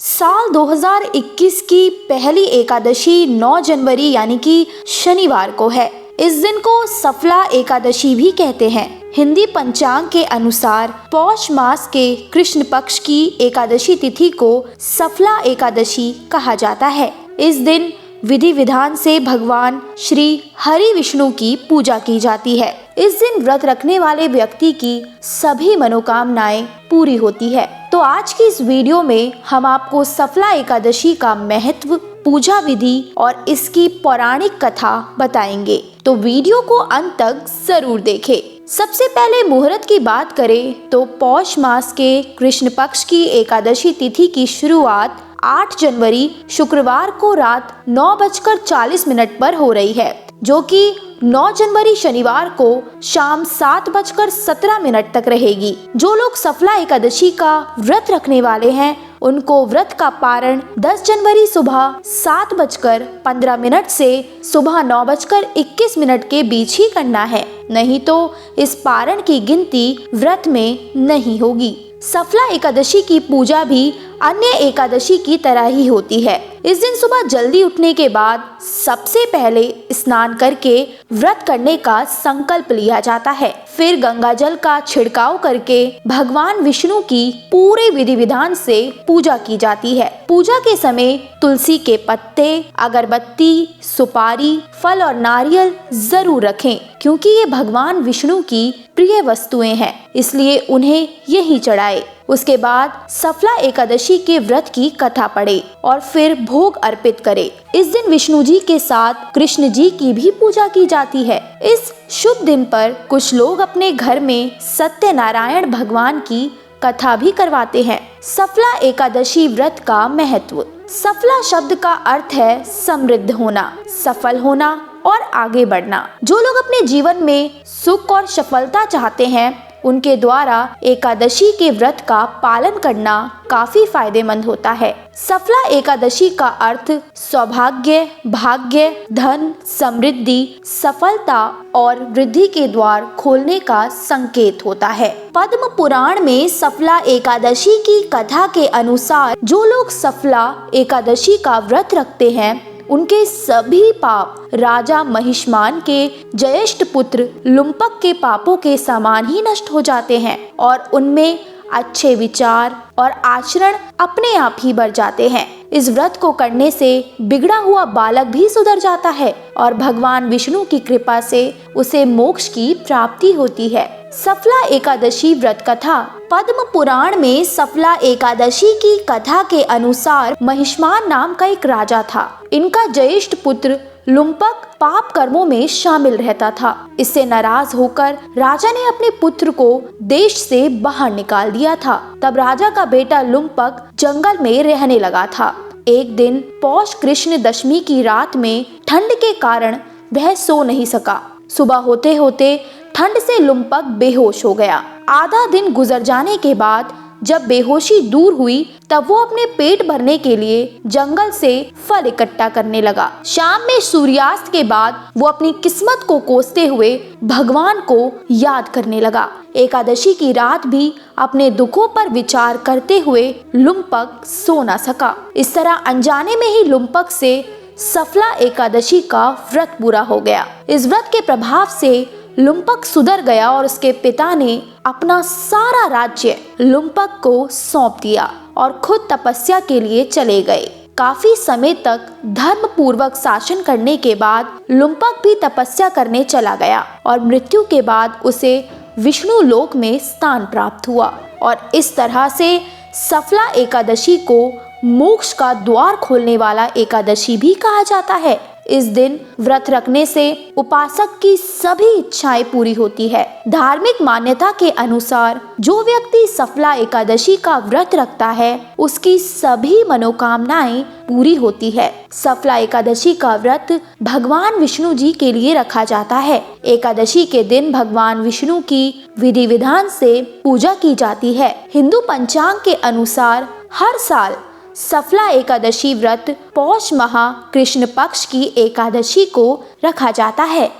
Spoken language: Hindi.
साल 2021 की पहली एकादशी 9 जनवरी यानी कि शनिवार को है। इस दिन को सफला एकादशी भी कहते हैं। हिंदी पंचांग के अनुसार पौष मास के कृष्ण पक्ष की एकादशी तिथि को सफला एकादशी कहा जाता है। इस दिन विधि विधान से भगवान श्री हरि विष्णु की पूजा की जाती है। इस दिन व्रत रखने वाले व्यक्ति की सभी मनोकामनाएं पूरी होती है। तो आज की इस वीडियो में हम आपको सफला एकादशी का महत्व, पूजा विधि और इसकी पौराणिक कथा बताएंगे, तो वीडियो को अंत तक जरूर देखें। सबसे पहले मुहूर्त की बात करें तो पौष मास के कृष्ण पक्ष की एकादशी तिथि की शुरुआत 8 जनवरी शुक्रवार को रात 9:40 पर हो रही है, जो कि 9 जनवरी शनिवार को शाम 7:17 तक रहेगी। जो लोग सफला एकादशी का व्रत रखने वाले हैं उनको व्रत का पारण 10 जनवरी सुबह 7:15 से सुबह 9:21 के बीच ही करना है, नहीं तो इस पारण की गिनती व्रत में नहीं होगी। सफला एकादशी की पूजा भी अन्य एकादशी की तरह ही होती है। इस दिन सुबह जल्दी उठने के बाद सबसे पहले स्नान करके व्रत करने का संकल्प लिया जाता है। फिर गंगा जल का छिड़काव करके भगवान विष्णु की पूरे विधि विधान से पूजा की जाती है। पूजा के समय तुलसी के पत्ते, अगरबत्ती, सुपारी, फल और नारियल जरूर रखें, क्योंकि ये भगवान विष्णु की प्रिय वस्तुएं हैं, इसलिए उन्हें यही चढ़ाए। उसके बाद सफला एकादशी के व्रत की कथा पढ़े और फिर भोग अर्पित करे। इस दिन विष्णु जी के साथ कृष्ण जी की भी पूजा की जाती है। इस शुभ दिन पर कुछ लोग अपने घर में सत्यनारायण भगवान की कथा भी करवाते हैं। सफला एकादशी व्रत का महत्व। सफला शब्द का अर्थ है समृद्ध होना, सफल होना और आगे बढ़ना। जो लोग अपने जीवन में सुख और सफलता चाहते हैं उनके द्वारा एकादशी के व्रत का पालन करना काफी फायदेमंद होता है। सफला एकादशी का अर्थ सौभाग्य, भाग्य, धन, समृद्धि, सफलता और वृद्धि के द्वार खोलने का संकेत होता है। पद्म पुराण में सफला एकादशी की कथा के अनुसार जो लोग सफला एकादशी का व्रत रखते हैं उनके सभी पाप राजा महिष्मान के ज्येष्ठ पुत्र लुम्पक के पापों के समान ही नष्ट हो जाते हैं और उनमें अच्छे विचार और आचरण अपने आप ही बढ़ जाते हैं। इस व्रत को करने से बिगड़ा हुआ बालक भी सुधर जाता है और भगवान विष्णु की कृपा से उसे मोक्ष की प्राप्ति होती है। सफला एकादशी व्रत कथा। पद्म पुराण में सफला एकादशी की कथा के अनुसार महिष्मान नाम का एक राजा था। इनका ज्येष्ठ पुत्र लुम्पक पाप कर्मों में शामिल रहता था। इससे नाराज होकर राजा ने अपने पुत्र को देश से बाहर निकाल दिया था। तब राजा का बेटा लुम्पक जंगल में रहने लगा था। एक दिन पौष कृष्ण दशमी की रात में ठंड के कारण वह सो नहीं सका। सुबह होते होते ठंड से लुम्पक बेहोश हो गया। आधा दिन गुजर जाने के बाद जब बेहोशी दूर हुई तब वो अपने पेट भरने के लिए जंगल से फल इकट्ठा करने लगा। शाम में सूर्यास्त के बाद वो अपनी किस्मत को कोसते हुए भगवान को याद करने लगा। एकादशी की रात भी अपने दुखों पर विचार करते हुए लुम्पक सो न सका। इस तरह अनजाने में ही लुम्पक से सफला एकादशी का व्रत पूरा हो गया। इस व्रत के प्रभाव से लुम्पक सुधर गया और उसके पिता ने अपना सारा राज्य लुम्पक को सौंप दिया और खुद तपस्या के लिए चले गए। काफी समय तक धर्म पूर्वक शासन करने के बाद लुम्पक भी तपस्या करने चला गया और मृत्यु के बाद उसे विष्णु लोक में स्थान प्राप्त हुआ और इस तरह से सफला एकादशी को मोक्ष का द्वार खोलने वाला एकादशी भी कहा जाता है। इस दिन व्रत रखने से उपासक की सभी इच्छाएं पूरी होती है। धार्मिक मान्यता के अनुसार जो व्यक्ति सफला एकादशी का व्रत रखता है उसकी सभी मनोकामनाएं पूरी होती है। सफला एकादशी का व्रत भगवान विष्णु जी के लिए रखा जाता है। एकादशी के दिन भगवान विष्णु की विधि विधान से पूजा की जाती है। हिंदू पंचांग के अनुसार हर साल सफला एकादशी व्रत पौष माह कृष्ण पक्ष की एकादशी को रखा जाता है।